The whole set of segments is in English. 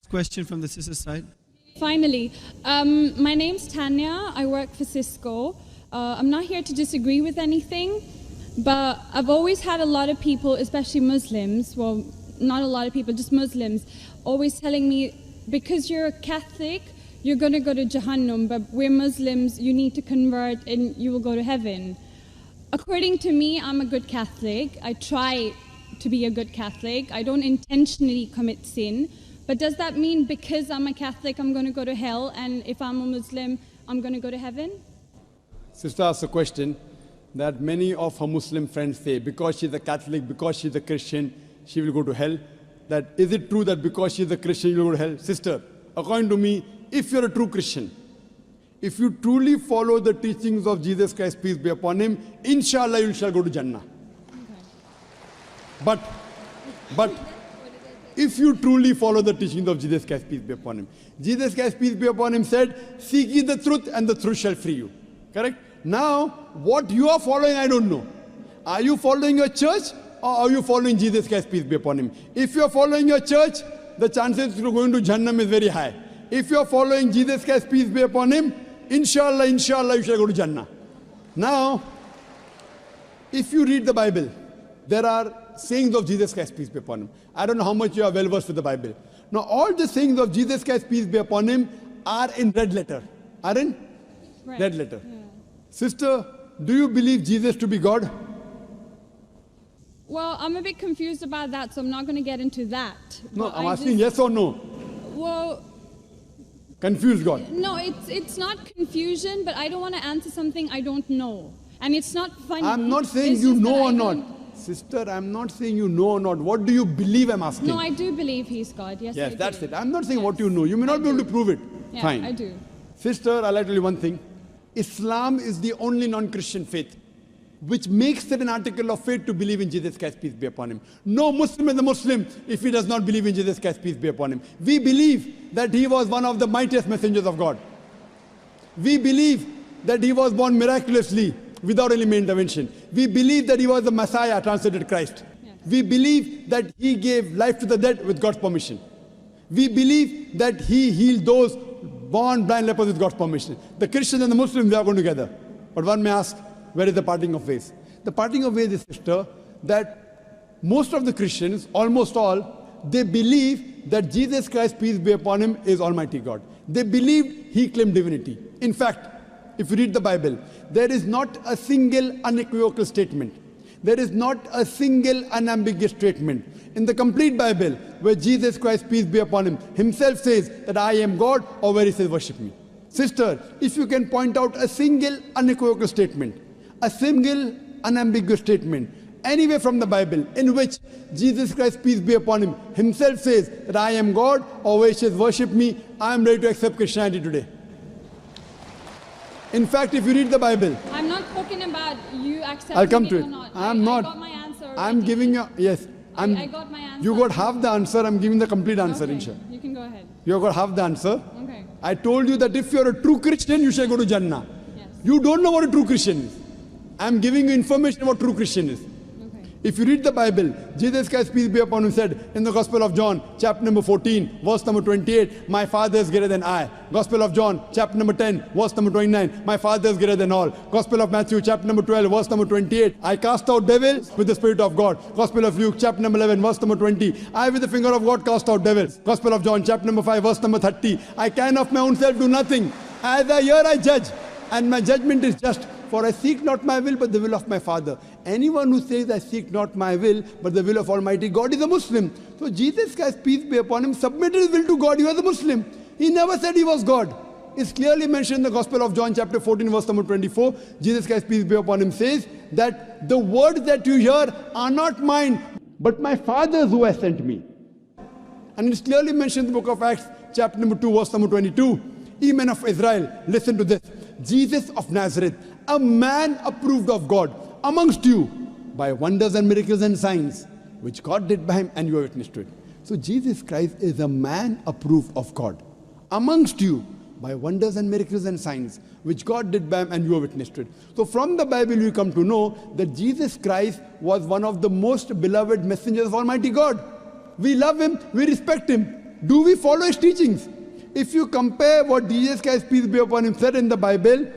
Question from the sister side. Finally, my name's Tanya. I work for Cisco. I'm not here to disagree with anything, but I've always had a lot of people, especially Muslims, well, not a lot of people, just Muslims, always telling me, because you're a Catholic, you're going to go to Jahannam, but we're Muslims, you need to convert and you will go to heaven. According to me, I'm a good Catholic. I try to be a good Catholic. I don't intentionally commit sin. But does that mean because I'm a Catholic, I'm going to go to hell, and if I'm a Muslim, I'm going to go to heaven? Sister asked a question that many of her Muslim friends say, because she's a Catholic, because she's a Christian, she will go to hell. That is it true that because she's a Christian, you will go to hell? Sister, according to me, if you're a true Christian, if you truly follow the teachings of Jesus Christ, peace be upon him, inshallah you shall go to Jannah. Okay. But if you truly follow the teachings of Jesus Christ, peace be upon him. Jesus Christ, peace be upon him, said, seek ye the truth and the truth shall free you. Correct? Now, what you are following, I don't know. Are you following your church or are you following Jesus Christ, peace be upon him? If you are following your church, the chances of going to Jahannam is very high. If you are following Jesus Christ, peace be upon him, inshallah, you shall go to Jannah. Now, if you read the Bible, there are sayings of Jesus Christ, peace be upon him. I don't know how much you are well versed with the Bible. Now, all the sayings of Jesus Christ, peace be upon him, are in red letter. Are in red letter. Yeah. Sister, do you believe Jesus to be God? Well, I'm a bit confused about that, so I'm not going to get into that. No, I'm asking yes or no. Well, confused God. No, it's not confusion, but I don't want to answer something I don't know. And it's not funny. I'm not saying you know or not. Sister, I'm not saying you know or not. What do you believe, I'm asking? No, I do believe he's God. Yes, yes, that's it. I'm not saying what you know. You may not be able to prove it. Yeah, fine. I do. Sister, I'll tell you one thing. Islam is the only non-Christian faith which makes it an article of faith to believe in Jesus Christ, peace be upon him. No Muslim is a Muslim if he does not believe in Jesus Christ, peace be upon him. We believe that he was one of the mightiest messengers of God. We believe that he was born miraculously without any intervention. We believe that he was the Messiah, translated Christ. Yes. We believe that he gave life to the dead with God's permission. We believe that he healed those born blind lepers with God's permission. The Christians and the Muslims, they are going together. But one may ask, where is the parting of ways? The parting of ways is, sister, that most of the Christians, almost all, they believe that Jesus Christ, peace be upon him, is Almighty God. They believed he claimed divinity. In fact, if you read the Bible, there is not a single unequivocal statement. There is not a single unambiguous statement in the complete Bible where Jesus Christ, peace be upon him, himself says that I am God, or where he says worship me. Sister, if you can point out a single unequivocal statement, a single unambiguous statement, anywhere from the Bible in which Jesus Christ, peace be upon him, himself says that I am God, or where he says worship me, I am ready to accept Christianity today. In fact, if you read the Bible, I'm not talking about you accepting I'll come to it. Or not. I'm not. I got my answer already. I'm giving you, yes. I got my answer. You got half the answer, I'm giving the complete answer, okay. inshallah. You can go ahead. You got half the answer. Okay. I told you that if you're a true Christian, you shall go to Jannah. Yes. You don't know what a true Christian is. I'm giving you information about true Christian is. If you read the Bible, Jesus Christ, peace be upon him, said in the Gospel of John, chapter number 14, verse number 28, my Father is greater than I. Gospel of John, chapter number 10, verse number 29, my Father is greater than all. Gospel of Matthew, chapter number 12, verse number 28, I cast out devils with the Spirit of God. Gospel of Luke, chapter number 11, verse number 20, I with the finger of God cast out devils. Gospel of John, chapter number 5, verse number 30, I can of my own self do nothing. As I hear, I judge, and my judgment is just. For I seek not my will, but the will of my Father. Anyone who says, I seek not my will, but the will of Almighty God is a Muslim. So Jesus Christ, peace be upon him, submitted his will to God. He was a Muslim. He never said he was God. It's clearly mentioned in the Gospel of John, chapter 14, verse number 24. Jesus Christ, peace be upon him, says that the words that you hear are not mine, but my Father's who has sent me. And it's clearly mentioned in the book of Acts, chapter number 2, verse number 22. Ye men of Israel, listen to this. Jesus of Nazareth, a man approved of God amongst you by wonders and miracles and signs, which God did by him, and you are witness to it. So Jesus Christ is a man approved of God amongst you by wonders and miracles and signs, which God did by him, and you are witness to it. So from the Bible you come to know that Jesus Christ was one of the most beloved messengers of Almighty God. We love him, we respect him. Do we follow his teachings? If you compare what Jesus Christ, peace be upon him, said in the Bible,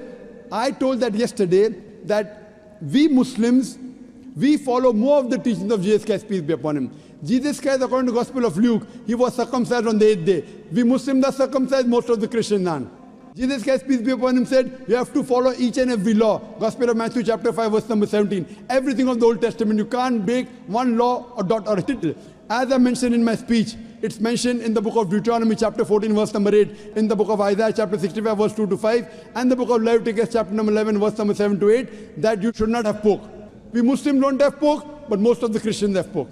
I told that yesterday, that we Muslims, we follow more of the teachings of Jesus Christ, peace be upon him. Jesus Christ, according to the Gospel of Luke, he was circumcised on the 8th day. We Muslims are circumcised, most of the Christians aren't. Jesus Christ, peace be upon him, said, you have to follow each and every law. Gospel of Matthew chapter 5, verse number 17. Everything of the Old Testament, you can't break one law or dot or a tittle. As I mentioned in my speech, it's mentioned in the book of Deuteronomy chapter 14, verse number 8, in the book of Isaiah chapter 65, verse 2 to 5, and the book of Leviticus chapter number 11, verse number 7 to 8, that you should not have pork. We Muslims don't have pork, but most of the Christians have pork.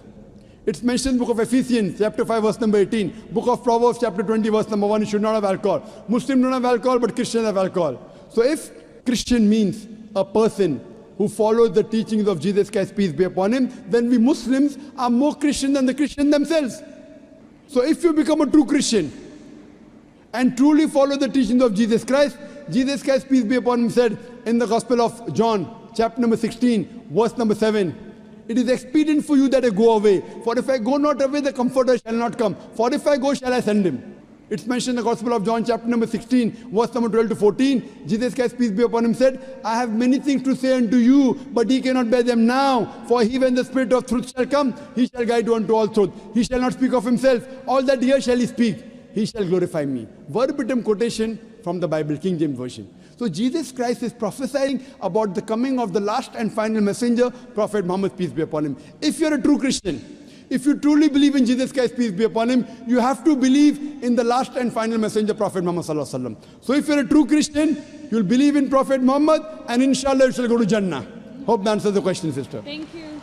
It's mentioned in the book of Ephesians, chapter 5, verse number 18. Book of Proverbs, chapter 20, verse number 1, you should not have alcohol. Muslims don't have alcohol, but Christians have alcohol. So if Christian means a person who follows the teachings of Jesus Christ, peace be upon him, then we Muslims are more Christian than the Christians themselves. So if you become a true Christian and truly follow the teachings of Jesus Christ, peace be upon him, said in the Gospel of John, chapter number 16, verse number 7, it is expedient for you that I go away. For if I go not away, the Comforter shall not come. For if I go, shall I send him. It's mentioned in the Gospel of John, chapter number 16, verse number 12 to 14. Jesus Christ, peace be upon him, said, I have many things to say unto you, but ye cannot bear them now. For he, when the Spirit of truth shall come, he shall guide you unto all truth. He shall not speak of himself. All that here shall he speak. He shall glorify me. Verbatim quotation from the Bible, King James Version. So Jesus Christ is prophesying about the coming of the last and final messenger, Prophet Muhammad, peace be upon him. If you're a true Christian, if you truly believe in Jesus Christ, peace be upon him, you have to believe in the last and final messenger, Prophet Muhammad sallallahu alaihi wasallam. So if you're a true Christian, you'll believe in Prophet Muhammad, and inshallah you shall go to Jannah. Hope that answers the question, sister. Thank you.